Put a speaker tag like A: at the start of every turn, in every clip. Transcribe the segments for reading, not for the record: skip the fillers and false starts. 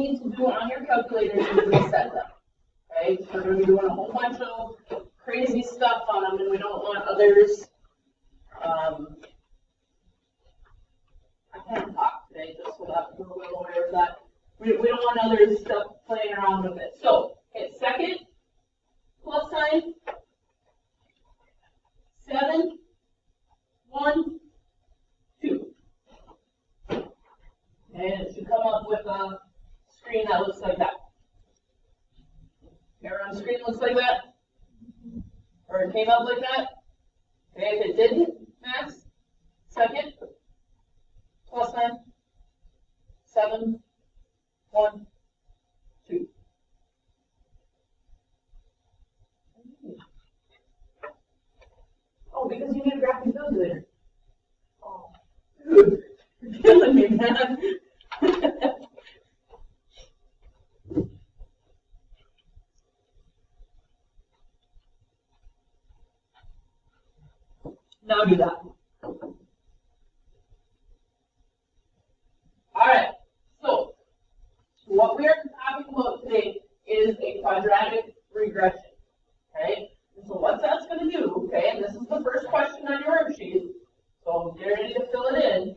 A: need to do on your calculator is reset them. Okay, so we're going to be doing a whole bunch of crazy stuff on them, and we don't want others. I can't talk today, just so that we're well aware of that. We don't want others stuff playing around with it. So hit second, plus sign, 7, 1, 2. And it should come up with a screen that looks like that. Your on screen looks like that? Or it came up like that? Okay, if it didn't, Max, second, plus sign, 7, 1, 2. Oh, because you need a graphic calculator. Oh, dude, you're killing me, man. Now do that. All right. So what we are talking about today is a quadratic regression. Okay. And so what that's going to do, okay, and this is the first question on your worksheet, so get ready to fill it in.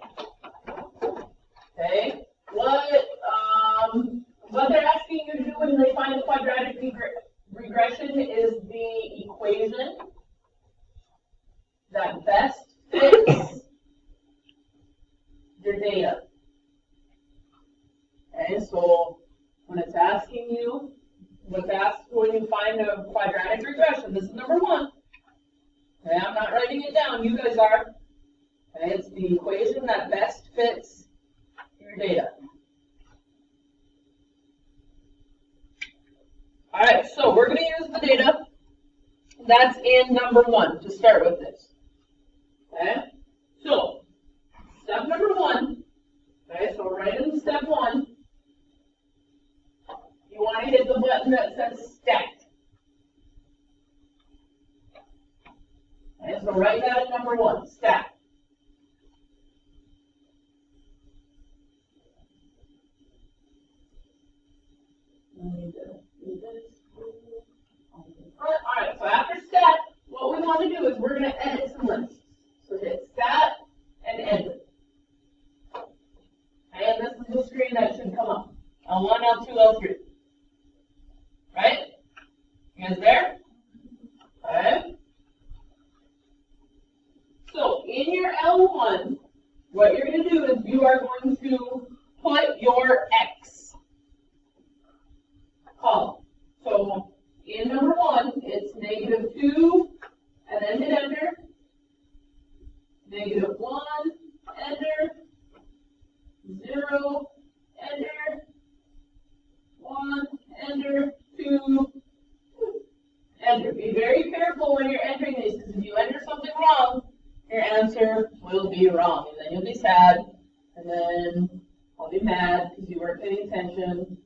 A: Okay. What they're asking you to do when they find a quadratic regression is the equation that best fits your data. Okay, so when it's asking you, what's asked when you find a quadratic regression, this is number 1. Okay, I'm not writing it down, you guys are. Okay, it's the equation that best fits your data. All right, so we're going to use the data that's in number 1 to start with this. Okay, so step number 1. Okay, so right in step 1, you want to hit the button that says stat. Okay, so write that in number 1, stat. All right, so after stat, what we want to do is we're going to edit some lists. So hit stat and edit. Okay, and this is the screen that should come up. L1, L2, L3. Right? You guys there? Okay. So in your L1, what you're going to do is you are going to put your X column. So in number 1, it's -2, and then hit enter. -1, enter. 0, enter. 1, enter. 2, enter. Be very careful when you're entering these, because if you enter something wrong, your answer will be wrong. And then you'll be sad, and then I'll be mad because you weren't paying attention.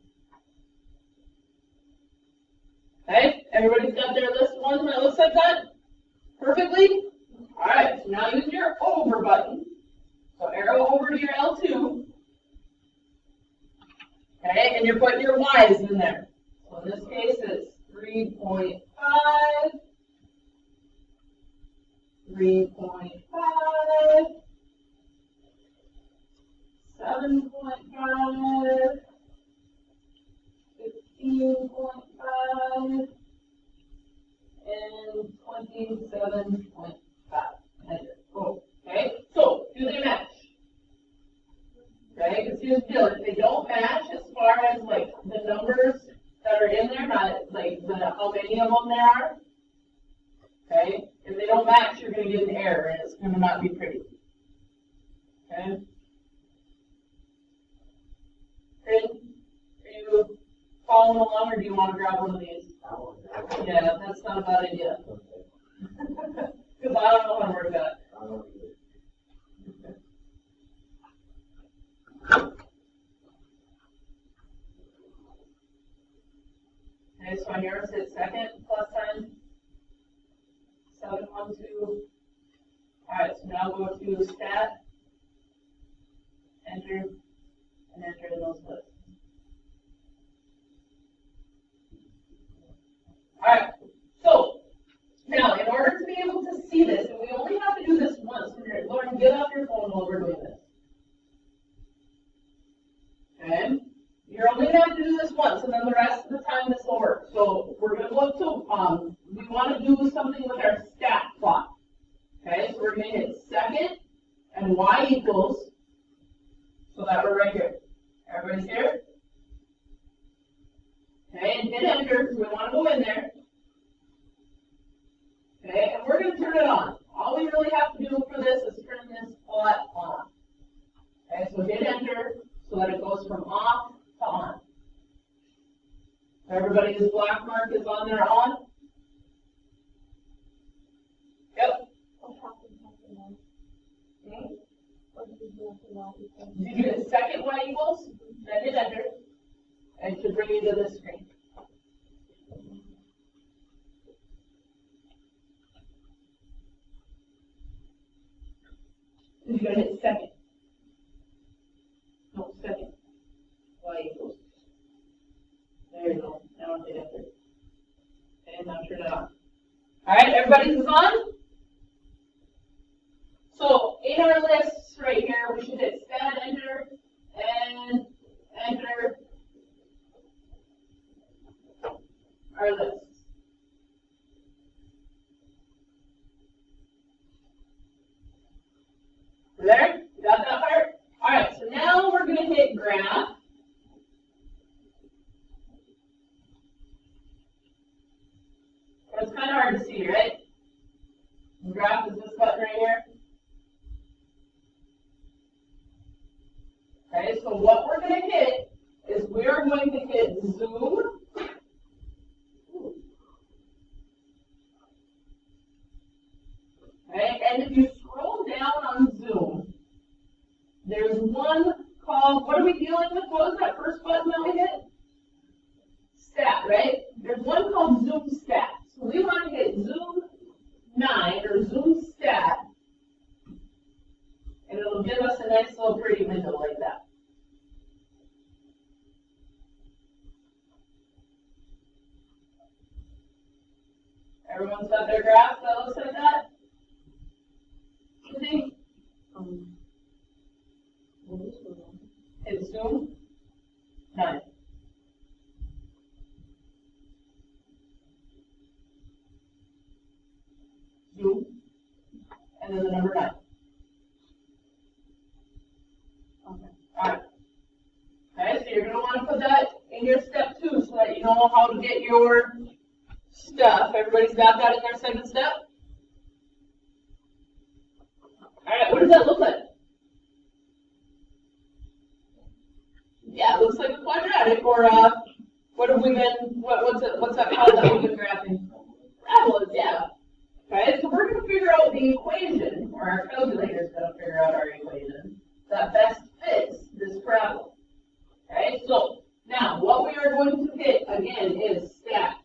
A: Okay, everybody's got their list 1 that looks like that? Perfectly? All right, so now use your over button. So arrow over to your L2. Okay, and you're putting your Y's in there. So in this case, it's 3.5, 3.5, 7.5, 15.5, and 27.5. Okay, so do they match? Okay, because here's the deal. If they don't match as far as like the numbers that are in there, not like how many of them there are. Okay, if they don't match, you're going to get an error and it's going to not be pretty. Okay. Are you following along, or do you want to grab one of these? Yeah, that's not a bad idea. Because I don't know how to work that. Okay, so on yours, hit second, plus sign, 7, 1, 2. All right, so now go to stat, enter, and enter in those lists. see this, and we only have to do this once. Lauren, get off your phone while we're doing this. Okay? You're only going to have to do this once, and then the rest of the time this will work. So we're going to look to, we want to do something with our stat plot. Okay, so we're going to hit second and y equals, so that we're right here. Everybody's here? Okay, and hit enter, so we want to go in there. Okay, and we're going to turn it on. All we really have to do for this is turn this plot on. Okay, so hit enter so that it goes from off to on. Everybody's black mark is on their on. Yep. Did you hit second y equals? Then hit enter. And it should bring you to this screen. You're going to hit second. No, second. Y equals. There you go. Now hit enter. And now turn it on. All right, everybody's on? So in our lists right here, we should hit stat enter and enter our lists. There? You got that part? All right, so now we're going to hit graph. It's kind of hard to see, right? Graph is this button right here. Okay, so what we're going to hit is we are going to hit zoom. Okay, and if you scroll down on zoom, there's one called, what are we dealing with? What was that first button that we hit? Stat, right? There's one called zoom stat. So we want to hit zoom 9 or zoom stat, and it'll give us a nice little pretty window like that. Everyone's got their graph that looks like that? Susie? Hit zoom 9. Zoom, and then the number 9. Okay. All right. Okay, so you're going to want to put that in your step 2 so that you know how to get your stuff. Everybody's got that in their second step? All right, what does that look like? Yeah, it looks like a quadratic, or what have we been? What's that called that we've been graphing? Parabolas, yeah. Okay, so we're going to figure out the equation, or our calculator's going to figure out our equation that best fits this parabola. Okay, so now what we are going to hit again is stat.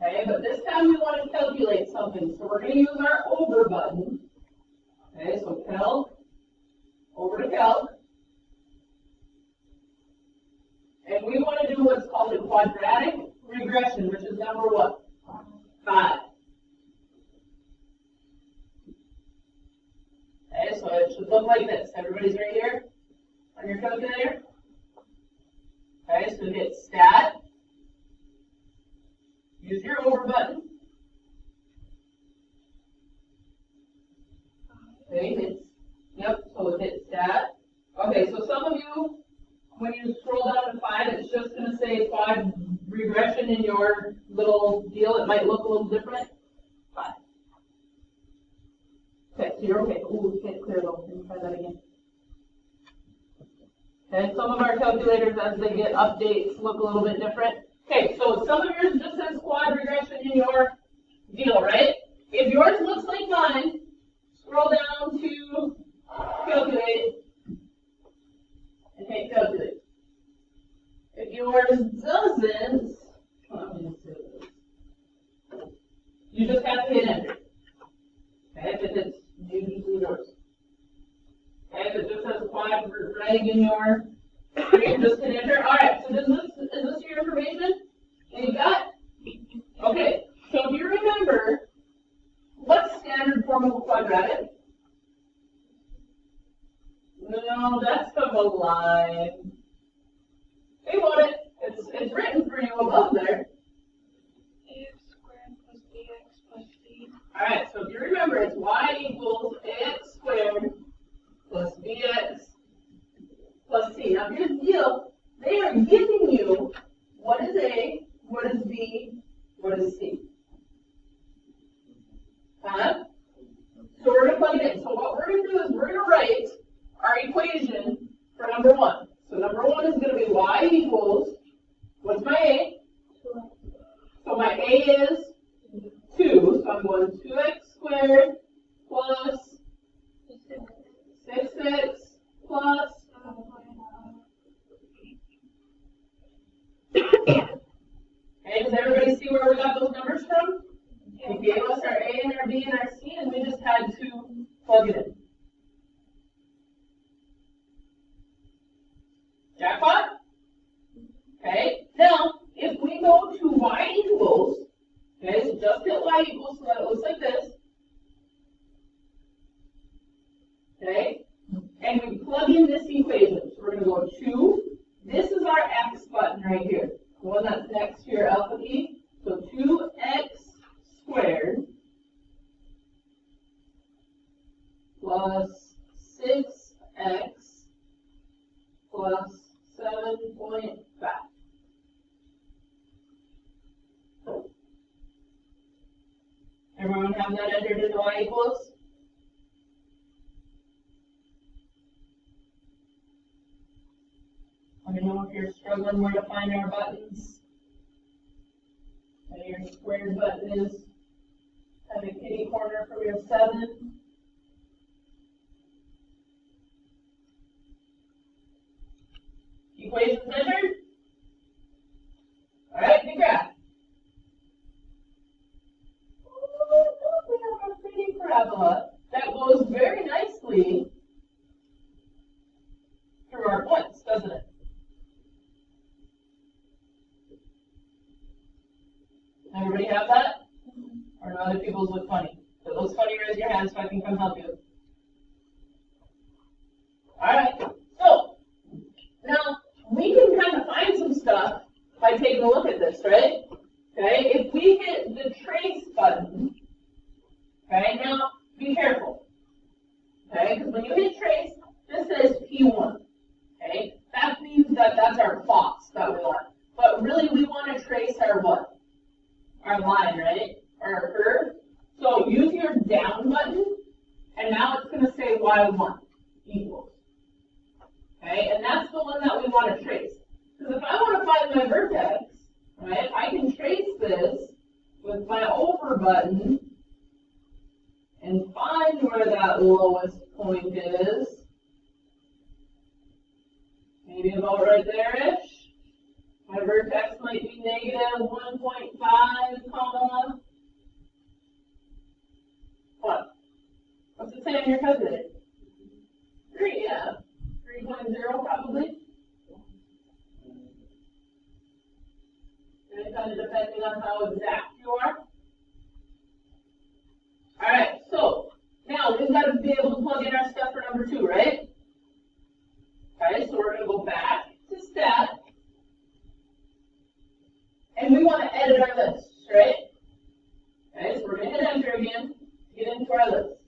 A: Okay, but this time we want to calculate something, so we're going to use our over button. Okay, so calc, over to calc. And we want to do what's called a quadratic regression, which is number what? 5. Okay, so it should look like this. Everybody's right here on your calculator? Okay, so hit stat. Use your over button. Okay, so hit stat. Okay, so some of you, when you scroll down to 5, it's just going to say quad regression in your little deal. It might look a little different. 5. Okay, so you're okay. Ooh, we can't clear though. Let me try that again. Okay, some of our calculators, as they get updates, look a little bit different. Okay, so some of yours just says quad regression in your deal, right? If yours looks like mine, scroll down to calculate and hit calculate. If yours doesn't, you just have to hit enter. Okay, if it's usually yours. Okay, if it just says quad reg in your screen, just hit enter. All right, so is this your information that you got? of a quadratic? No, that's from a line. Think about it. It's written for you above there.
B: Ax squared plus bx plus c.
A: All right, so if you remember, it's y equals ax squared plus bx plus c. Now here's the deal. They are giving you what is a, what is b, what is c. Huh? So we're going to plug it in. So what we're going to do is we're going to write our equation for number 1. So number 1 is going to be y equals, what's my a? So my a is 2. So I'm going 2x squared plus 6x plus. Okay, does everybody see where we got those numbers from? He gave us our a and our b and our c, and we just had to plug it in. Jackpot? Okay, now if we go to y equals, okay, so just hit y equals so that it looks like this. Okay, and we plug in this equation. So we're going to go 2. This is our x button right here, the one that's next to your alpha key. So 2x squared plus 6x plus 7.5. Everyone have that entered into y equals? Let me know if you're struggling where to find our buttons. And your squared button is kind of kitty corner from your 7. Equations entered? All right, congrats. We have a pretty parabola that goes very nicely through our points, doesn't it? Everybody have that? Or do other people's look funny? If it looks funny, raise your hand so I can come help you. Alright, so now we can kind of find some stuff by taking a look at this, right? Okay, if we hit the trace button, okay, now be careful. Okay, because when you hit trace, this says P1. Okay, that means that that's our plots that we want. But really we want to trace our what? Our line, right? Or our curve. So use your down button, and now it's going to say y1 equals. Okay, and that's the one that we want to trace. Because if I want to find my vertex, right, I can trace this with my over button and find where that lowest point is. Maybe about right there-ish. My vertex might be negative 1.5, comma. What? What's it say on your calculator? 3, yeah. 3.0 probably. And kind of depending on how exact you are. Alright, so now we've got to be able to plug in our stuff for number 2, right? Okay, so we're going to go back to stat. And we want to edit our lists, right? Okay, so we're going to hit enter again to get into our lists.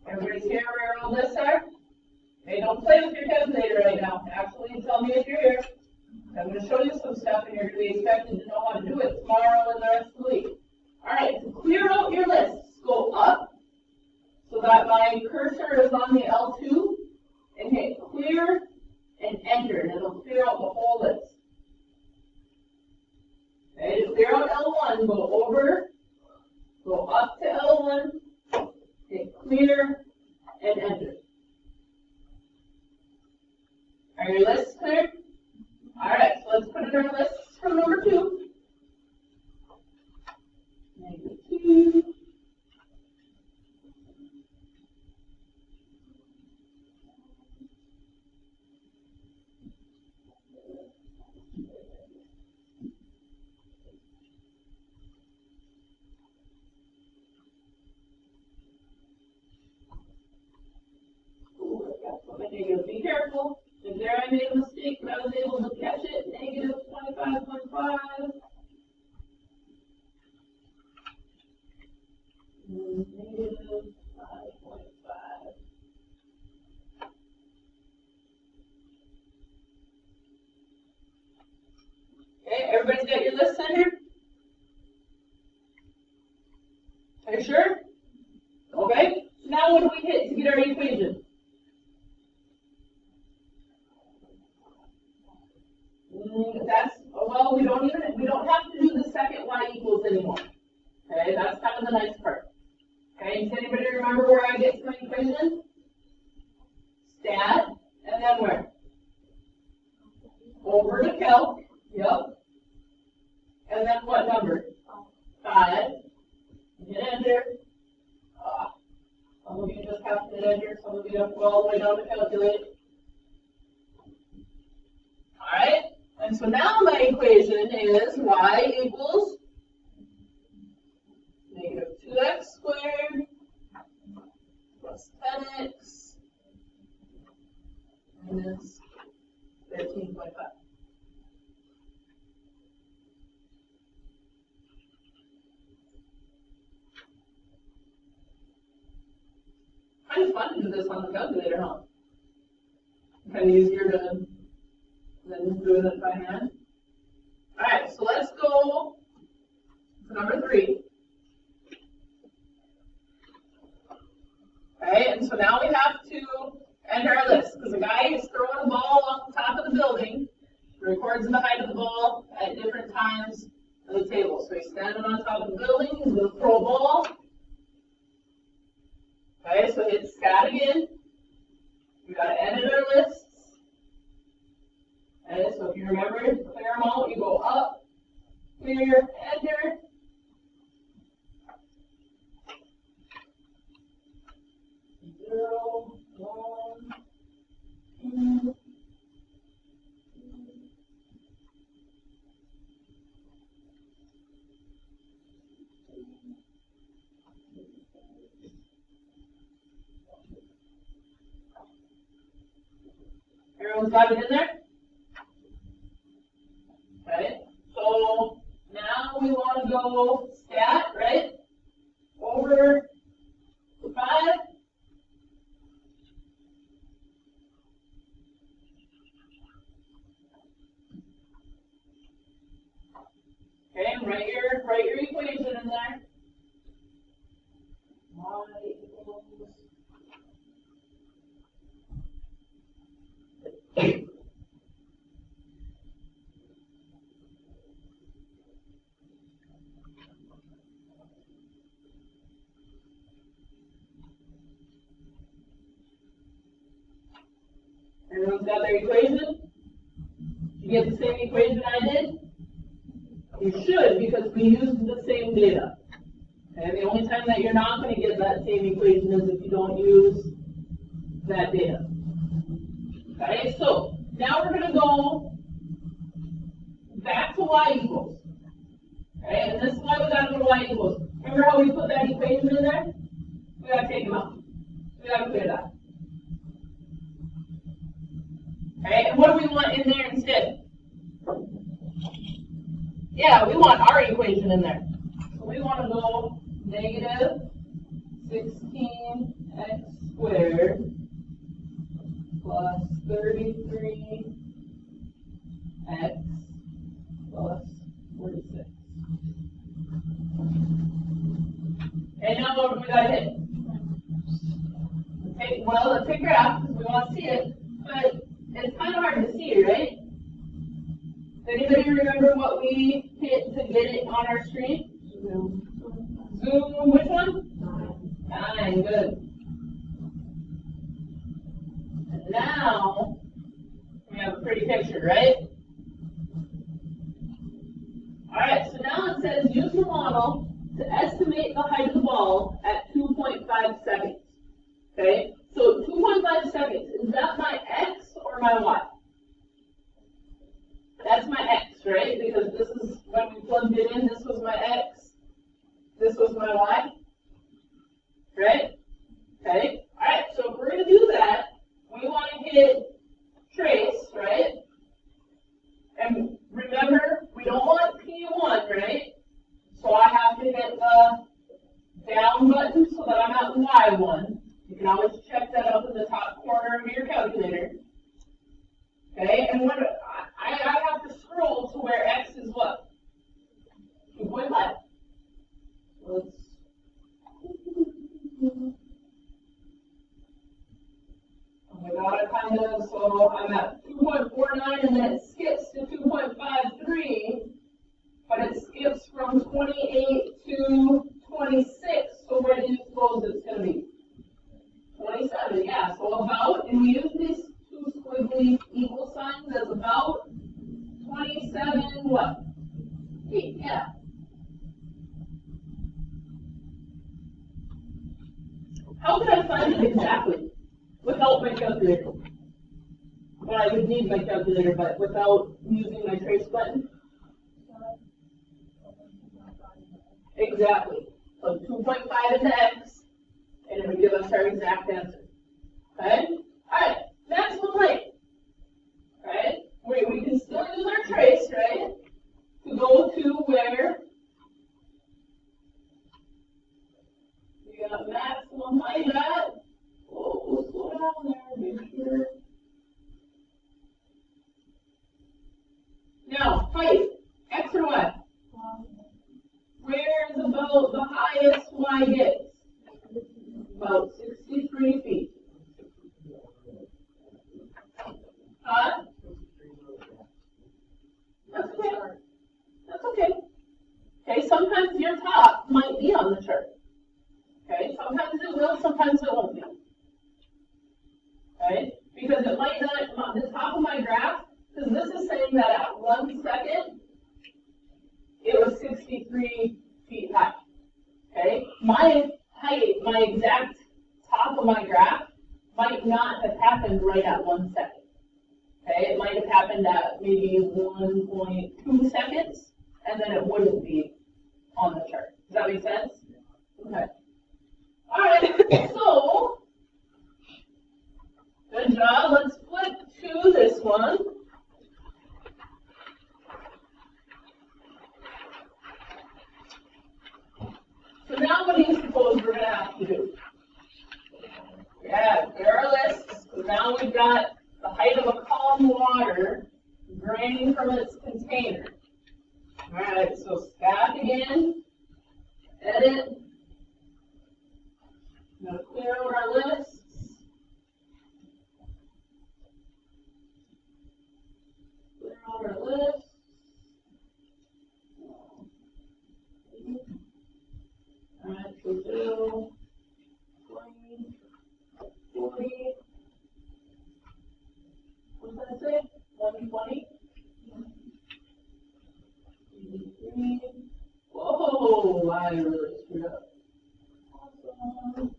A: Everybody's here where our lists are? Okay, don't play with your calculator right now. Actually, tell me if you're here. I'm going to show you some stuff and you're going to be expected to know how to do it tomorrow and the rest of the week. Alright, to clear out your lists, go up so that my cursor is on the L2 and hit clear and enter, and it'll clear out the whole list. Okay, to clear out L1, go over, go up to L1, hit clear, and enter. Are your lists clear? Alright, so let's put in our lists from number 2. -2. made a mistake, but I was able to catch it. Negative 25.5. Negative 5.5. Okay, everybody's got your list center? Are you sure? Okay. So now what do we hit to get our equation? That's, well, we don't have to do the second y equals anymore. Okay, that's kind of the nice part. Okay, does anybody remember where I get to my equation? Stat, and then where? Over to calc, yep. And then what number? 5. Hit enter. Some of you just have to hit enter, some of you have to go all the way down to calculate. Alright, and so now my equation is y equals negative 2x squared plus 10x minus 13.5. Kind of fun to do this on the calculator, huh? Kind of easier than doing it by hand. All right, so let's go to number 3. Okay, and so now we have to enter our list because the guy is throwing a ball off the top of the building, records the height of the ball at different times of the table. So he's standing on top of the building, he's going to throw a ball. Okay, so hit stat again. We got to edit our lists. Okay, so if you remember, clear them out, you go up, clear, enter. Zero, 1, 2. Everyone's got it in there? Okay, so now we want to go stat, right? Over to 5. Okay, and write your equation in there. Y equals everyone's got their equation? Did you get the same equation I did? You should, because we used the same data. Okay, the only time that you're not going to get that same equation is if you don't use that data. Okay, so now we're going to go back to y equals. Okay, and this is why we got to go to y equals. Remember how we put that equation in there? We got to take them out. We got to clear that. Okay, and what do we want in there instead? Yeah, we want our equation in there. So we want to go negative 16x squared plus 33x plus 46. And now what do we got to hit? Okay, well, let's take graph because we want to see it, but it's kind of hard to see, right? Does anybody remember what we hit to get it on our screen? Zoom. Zoom, which one? 9, good. And now, we have a pretty picture, right? Alright, so now it says use the model to estimate the height of the ball at 2.5 seconds. Okay, so 2.5 seconds, is that my x or my y? That's my x, right? Because this is when we plugged it in, this was my x, this was my y, right? Okay, alright, so if we're going to do that, we want to hit trace, right? y1. You can always check that up in the top corner of your calculator. Okay, and what I have to scroll to where x is what? 2.5. Let's. Oh my god, I kind of, so I'm at 2.49 and then it skips to 2.53, but it skips from 28 to 26, so where do you suppose it's going to be? 27, yeah, so about, and we use these two squiggly equal signs as about 27, what? Feet, yeah. How could I find it exactly without my calculator? Well, I would need my calculator, but without using my trace button. Exactly. So 2.5 into x, and it would give us our exact answer. Okay? Alright, maximum height. Right? We can still use our trace, right? To go to where we got maximum height at. Whoa, slow down there, make sure. Now, height, x or y? Where is about the highest y gets? About 63 feet. Huh? That's okay. That's okay. Okay, sometimes your top might be on the chart. Okay, sometimes it will, sometimes it won't be. Okay, because it might not, the top of my graph, because this is saying that at 1 second, it was 63 feet high. Okay, my height, my exact top of my graph, might not have happened right at 1 second. Okay, it might have happened at maybe 1.2 seconds, and then it wouldn't be on the chart. Does that make sense? Okay. All right, so, good job. Let's flip to this one. So now what do you suppose we're going to have to do? Yeah, there are lists. So now we've got the height of a calm water draining from its container. All right, so stack again, edit. I'm going to clear out our lists. Clear out our lists. All right, so 0, 20, 40. What did I say? 120. 83. Whoa, I really screwed up. Awesome.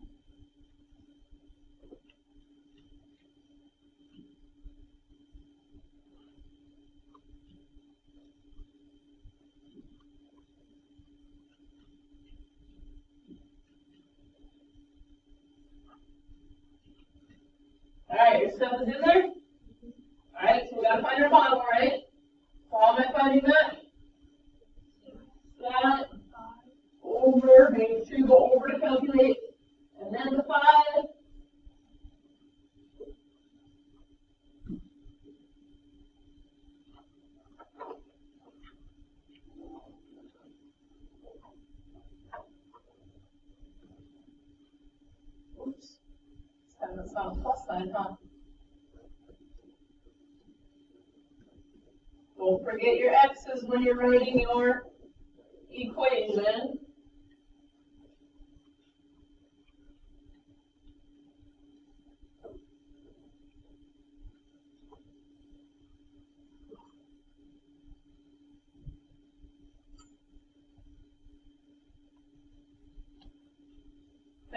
A: All right, your stuff is in there? All right, so we got to find our model, right? So how am I finding that? That over, make sure you go over to calculate, and then the 5. Oops, it's not a plus sign, huh? Don't forget your x's when you're writing your equation.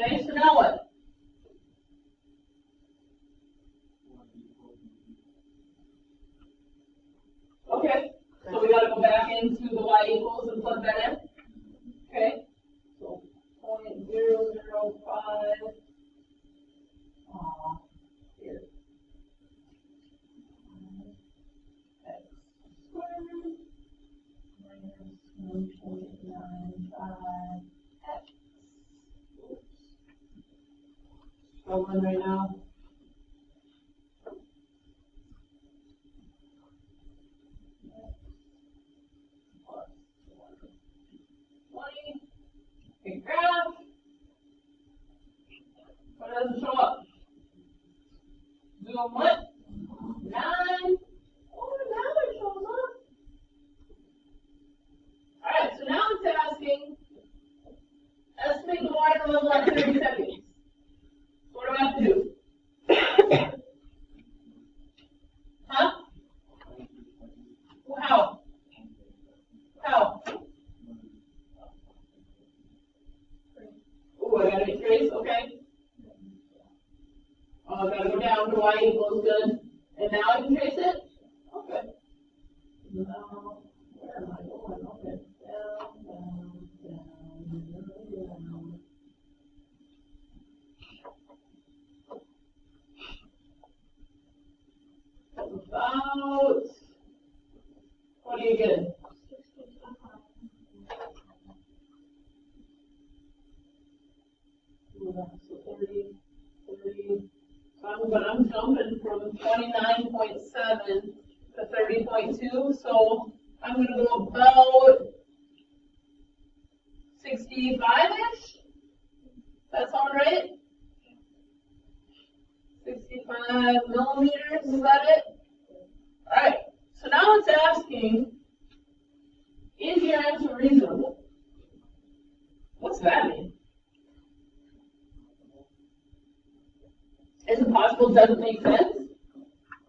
A: Okay, so now what? Okay, so we got to go back into the y equals and plug that in. Okay. struggling right now. Big graph. What doesn't show up? Zoom what? 9. Oh, now it shows up. Alright, so now it's asking, estimate the water level at 30 seconds. What do I have to do? Huh? How? How? Ooh, I gotta make trace, okay. Oh, I gotta go down to y equals good. And now I can trace it? Okay. Now, where am I going? Okay. Down, down, down. About, what do you get? So 30. But I'm jumping from 29.7 to 30.2, so I'm going to go about 65-ish. That sound right? 65 millimeters, is that it? All right, so now it's asking, is your answer reasonable? What's that mean? Is it possible it doesn't make sense?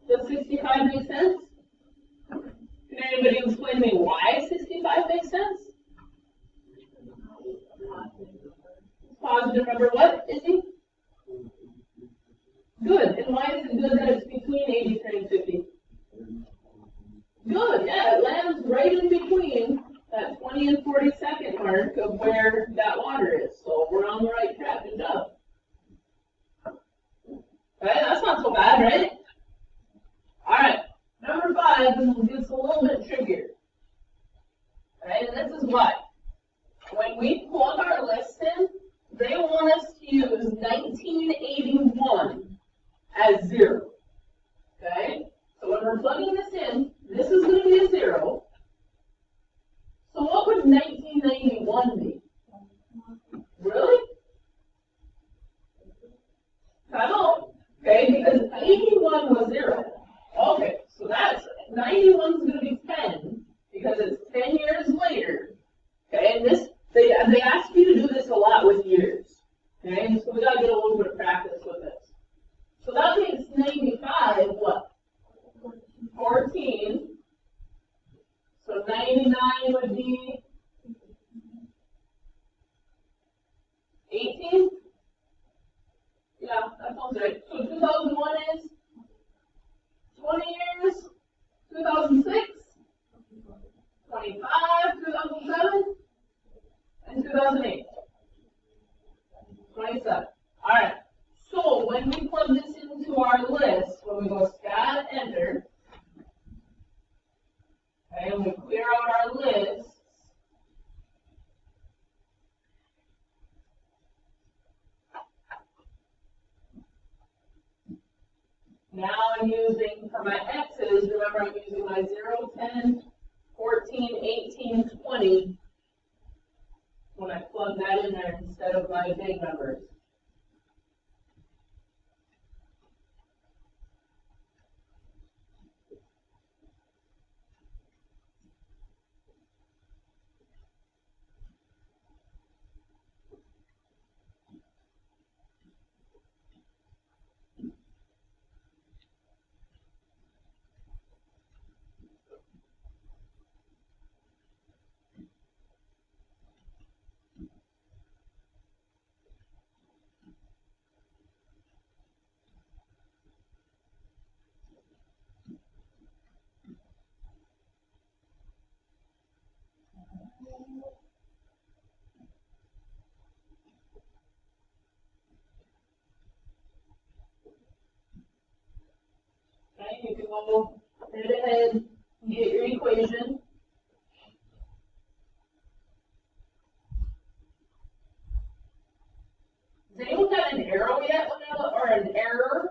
A: Does 65 make sense? Can anybody explain to me why 65 makes sense? Positive number what, is he? Good. And why is it good that it's between 83 and 50? Good, yeah, it lands right in between that 20 and 40 second mark of where that water is. So we're on the right track. Good job. Right, that's not so bad, right? All right, number 5 gets a little bit trickier. Right, and this is what? When we plug our lists in, they want us to use 1981 as 0. Okay? So when we're plugging this in, this is going to be a 0. So what would 1991 be? Really? I don't. Okay, because 81 was 0. Okay, so that's 91 is going to be 10 because it's 10 years later. Okay, and this they ask you to do this a lot with years. Okay, and so we got to get a little bit of practice with this. So that makes 95 what? 14. So 99 would be 18. Yeah, that sounds right. So 2001 is 20 years, 2006, 25, 2007, and 2008. 27. All right. So when we plug this into our list, when we go stat enter, okay, and we clear out our list, now I'm using, for my x's, remember I'm using my 0, 10, 14, 18, 20 when I plug that in there instead of my big numbers. Okay, you can go right ahead and get your equation. Does anyone got an arrow yet when they're or an error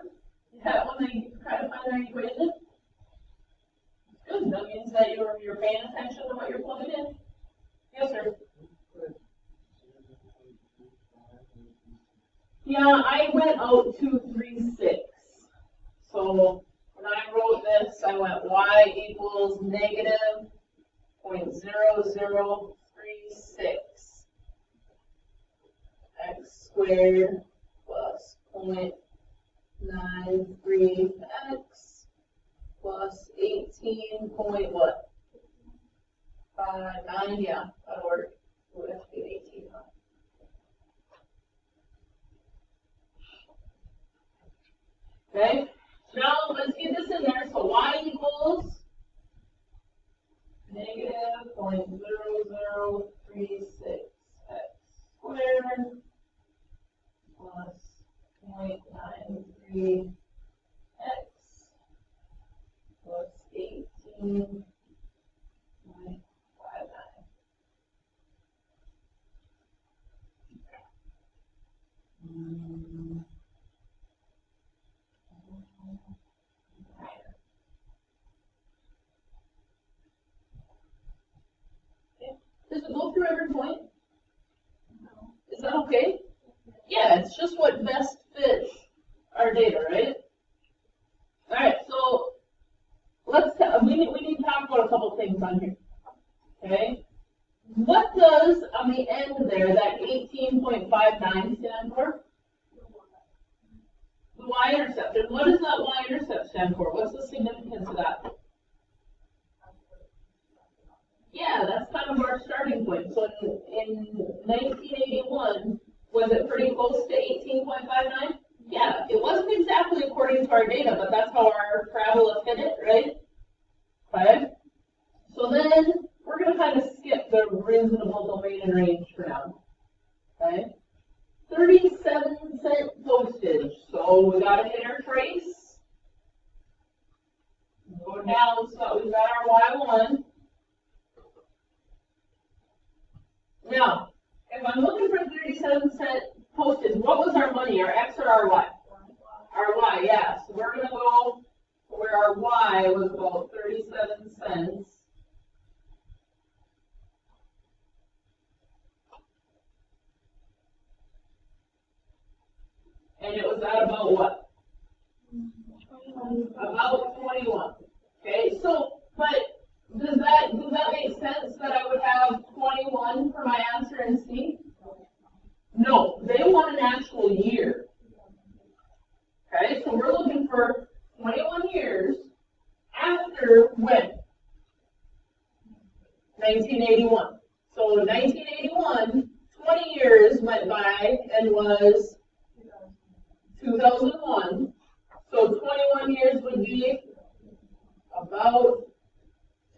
A: yet when they try to find their equation? Good. That means that you're paying attention to what you're plugging in. Yes, sir. Yeah, I went out 236. So when I wrote this, I went y equals negative 0.0036 x squared plus 0.93 x plus 18 point what? 59, yeah, that'll work. We'll have to get 18 on. Okay, now let's get this in there. So y equals negative 0.0036 x squared plus 0.93 x plus 18.59. Does it go through every point? No. Is that okay? Yeah, it's just what best fits our data, right? All right, so we need to talk about a couple things on here. Okay, what does on the end there that 18.59 stand for? The y-intercept. And what does that y-intercept stand for? What's the significance of that? Yeah, that's kind of our starting point. So in 1981, was it pretty close to 18.59? Yeah, it wasn't exactly according to our data, but that's how our parabola fit it, right? Okay. So then we're going to kind of skip the reasonable domain and range for now. Okay. 37-cent postage. So we got to hit our trace. Go down so we've got our y1. Now, if I'm looking for 37-cent postage, what was our money, our x or our y? Our y, yeah. So we're going to go where our y was about 37 cents. And it was at about what? About 21. Okay, so, but does that make sense that I would have 21 for my answer in C? No, they want an actual year. Okay, so we're looking for 21 years after when? 1981. So 1981, 20 years went by and was 2001. So 21 years would be about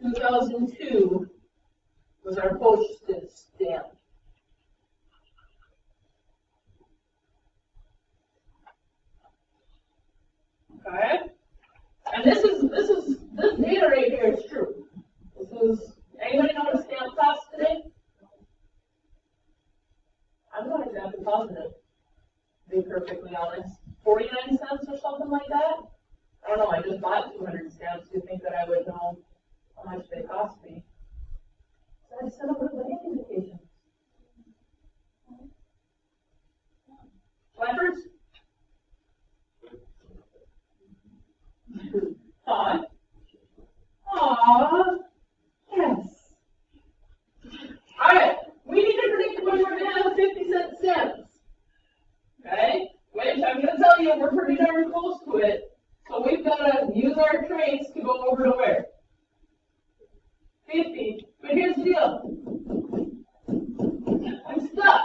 A: 2002 was our postage stamp. Okay, and this data right here is true. This is, anybody know what a stamp costs today? I'm not exactly positive, to be perfectly honest. 49 cents or something like that? I don't know, I just bought 200 stamps. Do you think that I would know how much they cost me? So I set up a bank indication. Flappers? Aw. Aw. Yes. Alright, we need to predict when we're going to have 50-cent stamps. Okay? Which I'm going to tell you, we're pretty darn close to it. So we've got to use our trace to go over to where? 50. But here's the deal. I'm stuck.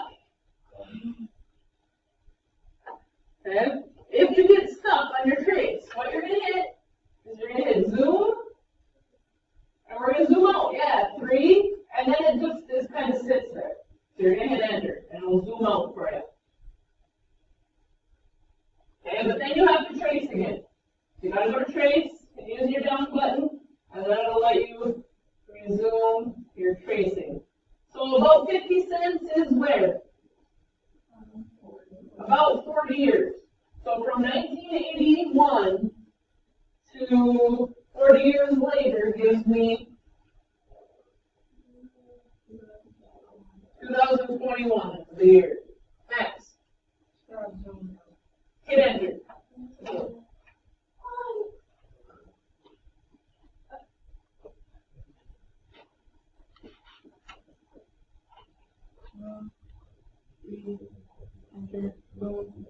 A: Okay? If you get stuck on your trace, what you're going to hit is you're going to hit zoom. And we're going to zoom out. Yeah, 3. And then it just kind of sits there. So you're going to hit enter. And it'll zoom out for you. Okay, but then you have to trace again. You gotta go to trace and use your down button, and then it'll let you resume your tracing. So about 50 cents is where? About 40 years. So from 1981 to 40 years later gives me 2021, the year. Max. Hit enter. Enter. Boom.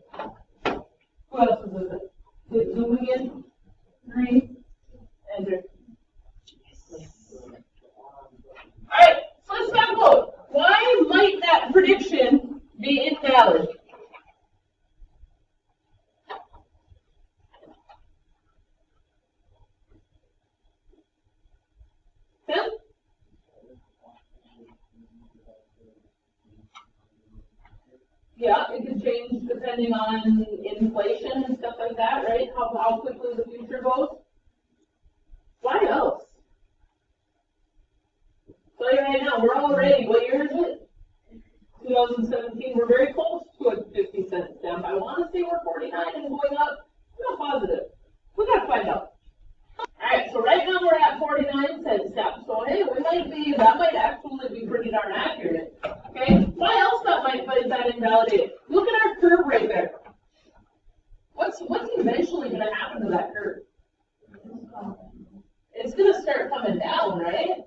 A: Who else is it? Hit zoom again. 3. Enter. Alright, so let's talk about why might that prediction be invalid? Tim? Yeah, it could change depending on inflation and stuff like that, right? How quickly the future goes. Why else? So right now, we're already, what year is it? 2017, we're very close to a 50-cent stamp. I want to say we're 49 and going up. I'm not positive. We got to find out. Alright, so right now we're at 49-cent stamp. So hey, that might actually be pretty darn accurate. Okay, why else is that invalidated? Look at our curve right there. What's eventually going to happen to that curve? It's going to start coming down, right?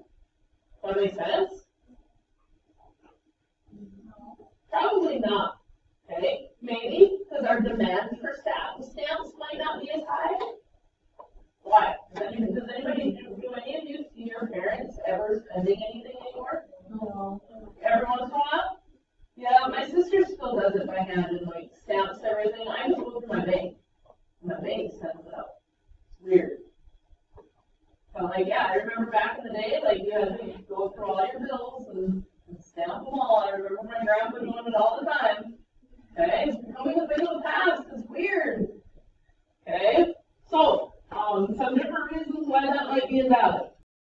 A: Does that make sense? Probably not. Okay, maybe because our demand for stamps might not be as high. Why? Does anybody, do any of you see your parents ever spending anything anymore? No. Every once in a while? Yeah, my sister still does it by hand and like stamps everything. I just go through my bank. My bank sends it out. It's weird. But like, yeah, I remember back in the day, like you had to go through all your bills and stamp them all. I remember my grandpa doing it all the time. Okay, it's becoming a thing of the past. It's weird. Okay, so some different reasons why that might be invalid.